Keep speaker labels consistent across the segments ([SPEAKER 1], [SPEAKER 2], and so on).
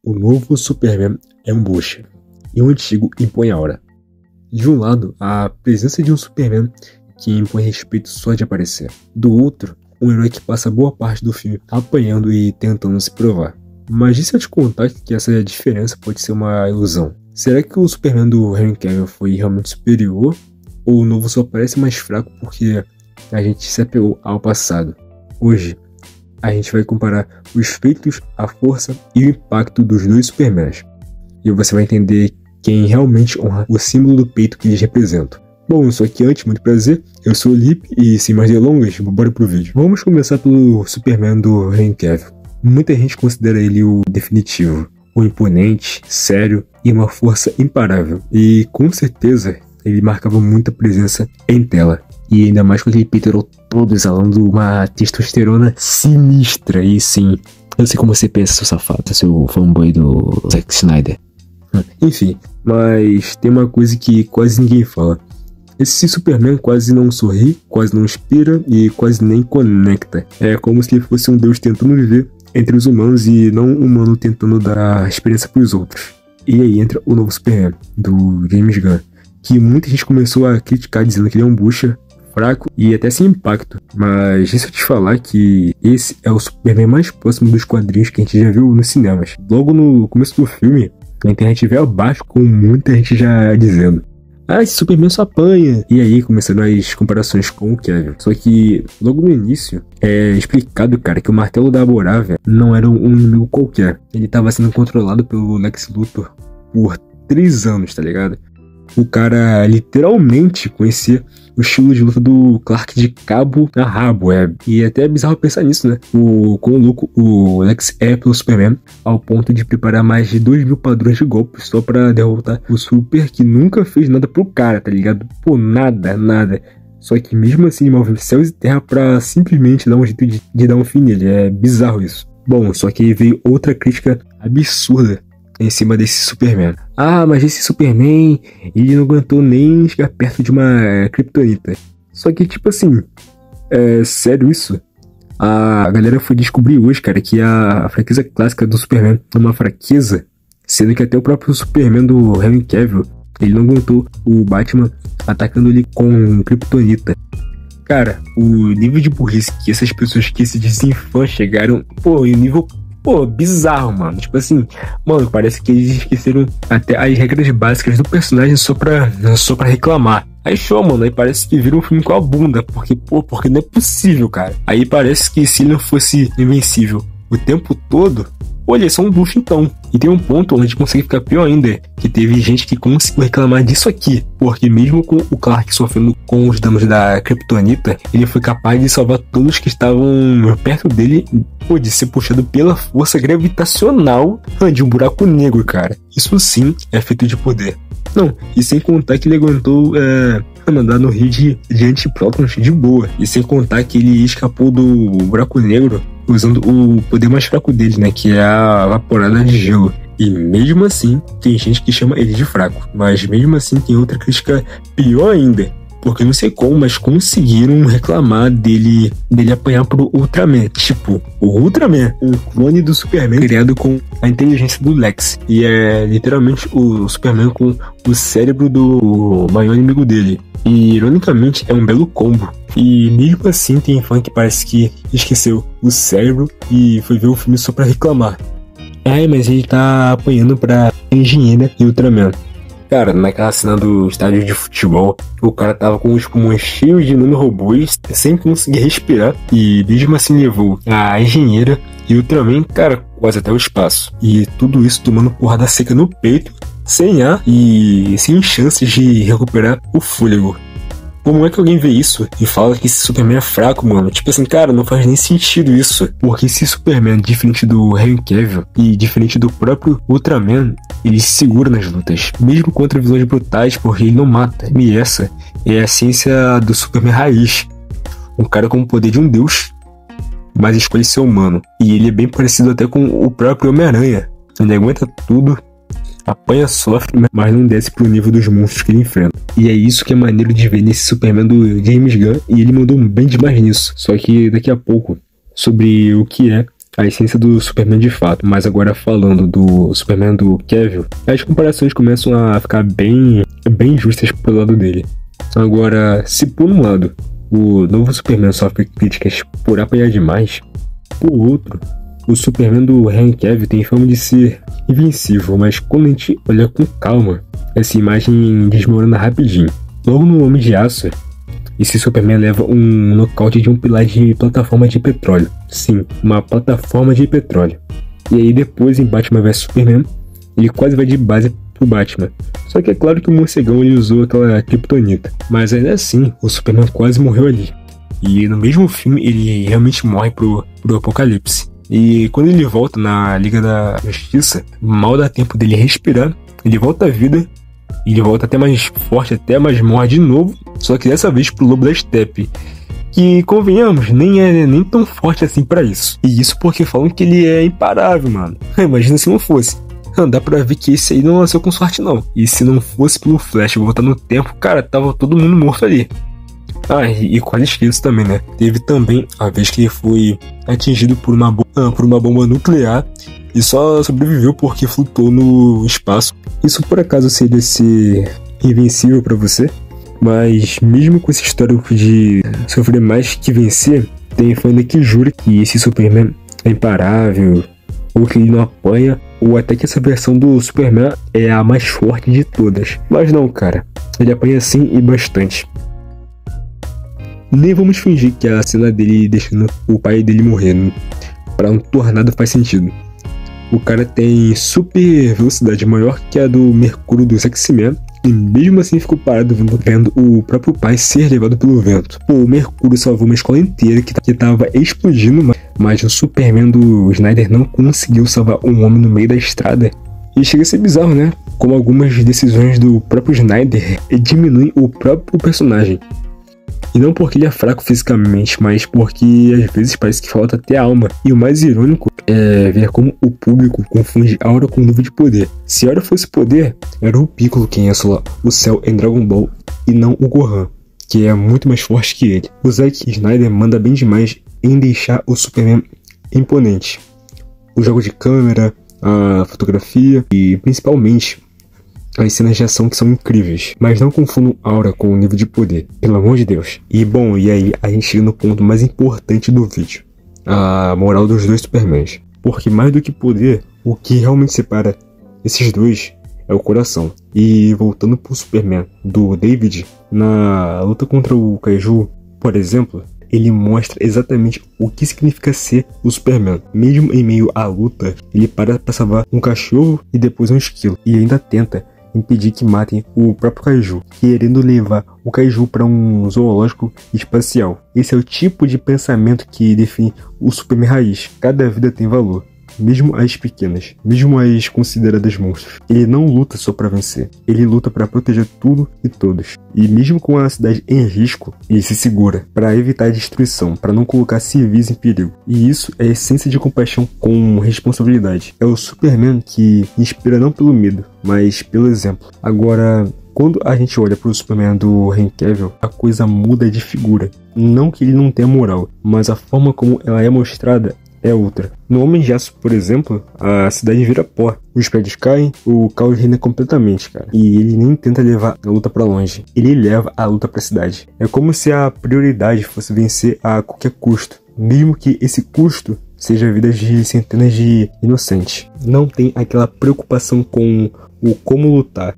[SPEAKER 1] O novo Superman é um bucha, e o antigo impõe aura. De um lado, a presença de um Superman que impõe respeito só de aparecer. Do outro, um herói que passa boa parte do filme apanhando e tentando se provar. Mas e se eu te contar que essa diferença pode ser uma ilusão? Será que o Superman do Henry Cavill foi realmente superior? Ou o novo só parece mais fraco porque a gente se apegou ao passado? Hoje, a gente vai comparar os feitos, a força e o impacto dos dois Supermans. E você vai entender quem realmente honra o símbolo do peito que eles representam. Bom, só que antes, muito prazer, eu sou o Lipe e sem mais delongas, bora pro vídeo. Vamos começar pelo Superman do Henry Cavill. Muita gente considera ele o definitivo, o imponente, sério e uma força imparável. E com certeza ele marcava muita presença em tela. E ainda mais com aquele peito todo exalando uma testosterona sinistra. E sim, eu sei como você pensa, seu safado, seu fanboy do Zack Snyder. Enfim, mas tem uma coisa que quase ninguém fala. Esse Superman quase não sorri, quase não inspira e quase nem conecta. É como se ele fosse um deus tentando viver entre os humanos e não um humano tentando dar experiência para os outros. E aí entra o novo Superman, do James Gunn, que muita gente começou a criticar dizendo que ele é um bucha, fraco e até sem impacto. Mas deixa eu te falar que esse é o Superman mais próximo dos quadrinhos que a gente já viu nos cinemas. Logo no começo do filme, a internet veio abaixo com muita gente já dizendo: ah, esse Superman só apanha. E aí começaram as comparações com o Kevin. Só que logo no início é explicado, cara, que o martelo da Aborávia não era um inimigo qualquer. Ele estava sendo controlado pelo Lex Luthor por 3 anos, tá ligado? O cara literalmente conhecia o estilo de luta do Clark de cabo a rabo. E até é bizarro pensar nisso, né? Quão louco o Lex é pelo Superman, ao ponto de preparar mais de 2.000 padrões de golpes só pra derrotar o Super, que nunca fez nada pro cara, tá ligado? Pô, nada. Só que mesmo assim move céus e terra pra simplesmente dar um jeito de dar um fim nele. É bizarro isso. Bom, só que aí veio outra crítica absurda em cima desse Superman. Ah, mas esse Superman, ele não aguentou nem chegar perto de uma Kryptonita. Só que, tipo assim, é sério isso? A galera foi descobrir hoje, cara, que a fraqueza clássica do Superman é uma fraqueza, sendo que até o próprio Superman do Henry Cavill, ele não aguentou o Batman atacando ele com Kryptonita. Cara, o nível de burrice que essas pessoas que se dizem fãs chegaram, pô, e o nível bizarro, mano. Tipo assim, mano, parece que eles esqueceram até as regras básicas do personagem só pra reclamar. Aí show, mano, aí parece que vira um filme com a bunda, porque não é possível, cara. Aí parece que se ele não fosse invencível o tempo todo, pô, ele é só um bucho então. E tem um ponto onde consegue ficar pior ainda, que teve gente que conseguiu reclamar disso aqui, porque mesmo com o Clark sofrendo com os danos da Kryptonita, ele foi capaz de salvar todos que estavam perto dele, pô, de ser puxado pela força gravitacional de um buraco negro, cara. Isso sim é feito de poder. Não, e sem contar que ele aguentou andar no rio de antiprótons de boa. E sem contar que ele escapou do buraco negro usando o poder mais fraco dele, né? Que é a vaporada de gelo. E mesmo assim, tem gente que chama ele de fraco. Mas mesmo assim tem outra crítica pior ainda. Porque não sei como, mas conseguiram reclamar dele apanhar pro Ultraman. Tipo, o Ultraman, o clone do Superman criado com a inteligência do Lex. E é literalmente o Superman com o cérebro do maior inimigo dele. E ironicamente é um belo combo. E mesmo assim tem fã que parece que esqueceu o cérebro e foi ver o filme só pra reclamar. Mas ele tá apanhando pra Engenheira e Ultraman. Cara, naquela cena do estádio de futebol, o cara tava com os pulmões cheios de nanorobôs, sem conseguir respirar, e mesmo assim levou a Engenheira e o Ultraman, cara, quase até o espaço. E tudo isso tomando porrada seca no peito, sem ar e sem chances de recuperar o fôlego. Como é que alguém vê isso e fala que esse Superman é fraco, mano? Tipo assim, cara, não faz nem sentido isso. Porque esse Superman, diferente do Henry Cavill e diferente do próprio Ultraman, ele se segura nas lutas, mesmo contra vilões brutais, porque ele não mata. E essa é a essência do Superman raiz. Um cara com o poder de um deus, mas escolhe ser humano. E ele é bem parecido até com o próprio Homem-Aranha. Ele aguenta tudo, apanha, sofre, mas não desce pro nível dos monstros que ele enfrenta. E é isso que é maneiro de ver nesse Superman do James Gunn, e ele mandou bem demais nisso. Só que daqui a pouco, sobre o que é a essência do Superman de fato. Mas agora falando do Superman do Cavill, as comparações começam a ficar bem justas pelo lado dele. Agora, se por um lado o novo Superman sofre críticas por apanhar demais, por outro, o Superman do Henry Cavill tem fama de ser invencível, mas quando a gente olha com calma, essa imagem desmorona rapidinho. Logo no Homem de Aço, esse Superman leva um nocaute de um pilar de plataforma de petróleo. Sim, uma plataforma de petróleo. E aí depois, em Batman vs Superman, ele quase vai de base pro Batman. Só que é claro que o morcegão ele usou aquela kryptonita. Mas ainda assim, o Superman quase morreu ali. E no mesmo filme, ele realmente morre pro Apocalipse. E quando ele volta na Liga da Justiça, mal dá tempo dele respirar, ele volta à vida, ele volta até mais forte, mas morre de novo, só que dessa vez pro Lobo da Steppe, que, convenhamos, nem é nem tão forte assim pra isso. E isso porque falam que ele é imparável, mano. Imagina se não fosse. Dá pra ver que esse aí não nasceu com sorte não. E se não fosse pelo Flash voltar no tempo, cara, tava todo mundo morto ali. Ah, e quase esqueço também, né? Teve também a vez que ele foi atingido por uma bomba nuclear e só sobreviveu porque flutuou no espaço. Isso por acaso seria ser invencível pra você? Mas mesmo com esse histórico de sofrer mais que vencer, tem fã ainda que jura que esse Superman é imparável, ou que ele não apanha, ou até que essa versão do Superman é a mais forte de todas. Mas não, cara, ele apanha sim e bastante. Nem vamos fingir que a cena dele deixando o pai dele morrer para um tornado faz sentido. O cara tem super velocidade maior que a do Mercúrio dos X-Men e mesmo assim ficou parado vendo o próprio pai ser levado pelo vento. Pô, o Mercúrio salvou uma escola inteira que tava explodindo, mas o Superman do Snyder não conseguiu salvar um homem no meio da estrada. E chega a ser bizarro, né? Como algumas decisões do próprio Snyder diminuem o próprio personagem. E não porque ele é fraco fisicamente, mas porque às vezes parece que falta até alma. E o mais irônico é ver como o público confunde aura com nuvem de poder. Se aura fosse poder, era o Piccolo quem ia assolar o céu em Dragon Ball e não o Gohan, que é muito mais forte que ele. O Zack Snyder manda bem demais em deixar o Superman imponente. O jogo de câmera, a fotografia e principalmente as cenas de ação que são incríveis, mas não confundam aura com o nível de poder, pelo amor de Deus. E bom, e aí a gente chega no ponto mais importante do vídeo, a moral dos dois Supermans. Porque mais do que poder, o que realmente separa esses dois é o coração. E voltando pro Superman do David, na luta contra o Kaiju, por exemplo, ele mostra exatamente o que significa ser o Superman. Mesmo em meio à luta, ele para pra salvar um cachorro e depois um esquilo, e ainda tenta impedir que matem o próprio Kaiju, querendo levar o Kaiju para um zoológico espacial. Esse é o tipo de pensamento que define o Superman raiz. Cada vida tem valor, mesmo as pequenas, mesmo as consideradas monstros. Ele não luta só para vencer, ele luta para proteger tudo e todos. E mesmo com a cidade em risco, ele se segura para evitar a destruição, para não colocar civis em perigo. E isso é a essência de compaixão com responsabilidade. É o Superman que inspira não pelo medo, mas pelo exemplo. Agora, quando a gente olha para o Superman do Henry Cavill, a coisa muda de figura. Não que ele não tenha moral, mas a forma como ela é mostrada é outra. No Homem de Aço, por exemplo, a cidade vira pó. Os prédios caem, o caos reina completamente, cara. E ele nem tenta levar a luta pra longe. Ele leva a luta pra cidade. É como se a prioridade fosse vencer a qualquer custo. Mesmo que esse custo seja a vida de centenas de inocentes. Não tem aquela preocupação com o como lutar.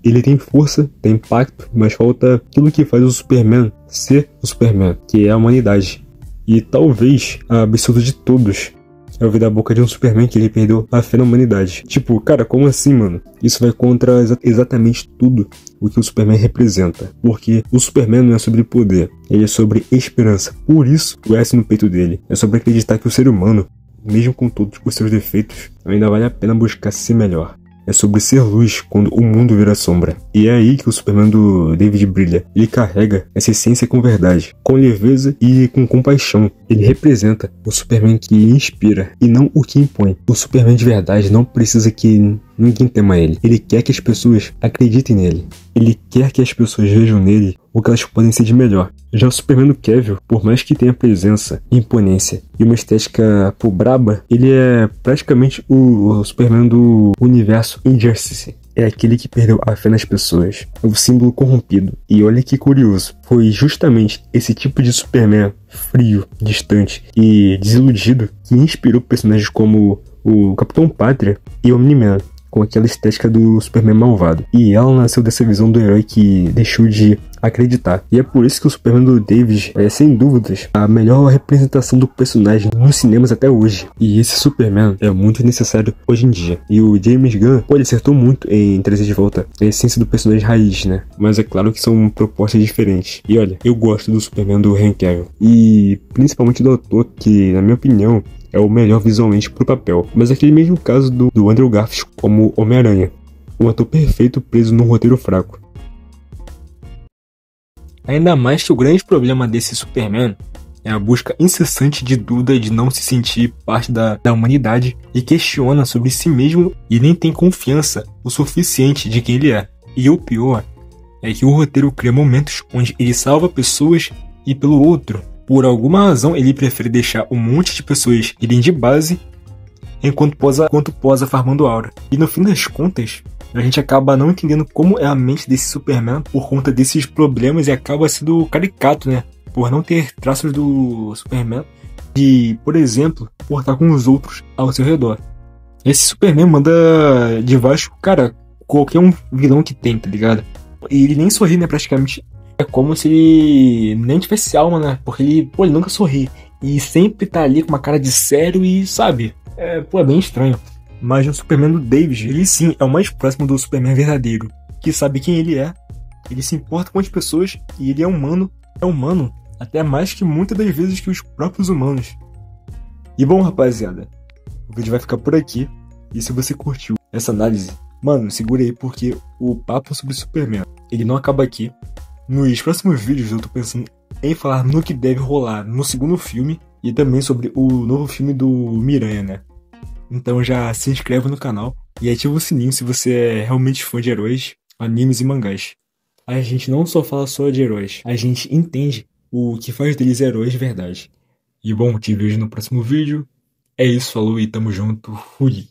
[SPEAKER 1] Ele tem força, tem impacto, mas falta tudo que faz o Superman ser o Superman, que é a humanidade. E talvez a absurdo de todos é ouvir da boca de um Superman que ele perdeu a fé na humanidade. Tipo, cara, como assim, mano? Isso vai contra exatamente tudo o que o Superman representa. Porque o Superman não é sobre poder, ele é sobre esperança. Por isso, o S no peito dele é sobre acreditar que o ser humano, mesmo com todos os seus defeitos, ainda vale a pena buscar ser melhor. É sobre ser luz quando o mundo vira sombra. E é aí que o Superman do David brilha. Ele carrega essa essência com verdade, com leveza e com compaixão. Ele representa o Superman que inspira e não o que impõe. O Superman de verdade não precisa que ninguém tema ele. Ele quer que as pessoas acreditem nele. Ele quer que as pessoas vejam nele o que elas podem ser de melhor. Já o Superman do Cavill, por mais que tenha presença, imponência e uma estética braba, ele é praticamente o Superman do universo Injustice. É aquele que perdeu a fé nas pessoas. É o símbolo corrompido. E olha que curioso, foi justamente esse tipo de Superman frio, distante e desiludido que inspirou personagens como o Capitão Pátria e o Omni-Man, com aquela estética do Superman malvado. E ela nasceu dessa visão do herói que deixou de acreditar. E é por isso que o Superman do David é, sem dúvidas, a melhor representação do personagem nos cinemas até hoje. E esse Superman é muito necessário hoje em dia. E o James Gunn, ele acertou muito em trazer de volta a essência do personagem raiz, né? Mas é claro que são propostas diferentes. E olha, eu gosto do Superman do Henry Cavill. E principalmente do ator que, na minha opinião, é o melhor visualmente pro papel. Mas é aquele mesmo caso do Andrew Garfield como Homem-Aranha. Um ator perfeito preso num roteiro fraco. Ainda mais que o grande problema desse Superman é a busca incessante de dúvida de não se sentir parte da humanidade e questiona sobre si mesmo e nem tem confiança o suficiente de quem ele é. E o pior é que o roteiro cria momentos onde ele salva pessoas e pelo outro, por alguma razão, ele prefere deixar um monte de pessoas irem de base enquanto posa farmando aura. E no fim das contas, a gente acaba não entendendo como é a mente desse Superman por conta desses problemas e acaba sendo caricato, né? Por não ter traços do Superman de, por exemplo, portar com os outros ao seu redor. Esse Superman manda de baixo, cara, qualquer um vilão que tem, tá ligado? E ele nem sorri, né, praticamente. É como se ele nem tivesse alma, né? Porque ele nunca sorri. E sempre tá ali com uma cara de sério e, sabe? É bem estranho. Mas o Superman do David, ele sim é o mais próximo do Superman verdadeiro. Que sabe quem ele é, ele se importa com as pessoas e ele é humano até mais que muitas das vezes que os próprios humanos. E bom, rapaziada, o vídeo vai ficar por aqui. E se você curtiu essa análise, mano, segura aí porque o papo sobre Superman, ele não acaba aqui. Nos próximos vídeos eu tô pensando em falar no que deve rolar no segundo filme e também sobre o novo filme do Miranha, né? Então já se inscreve no canal e ativa o sininho se você é realmente fã de heróis, animes e mangás. A gente não só fala só de heróis, a gente entende o que faz deles heróis de verdade. E bom, te vejo no próximo vídeo. É isso, falou e tamo junto, fui!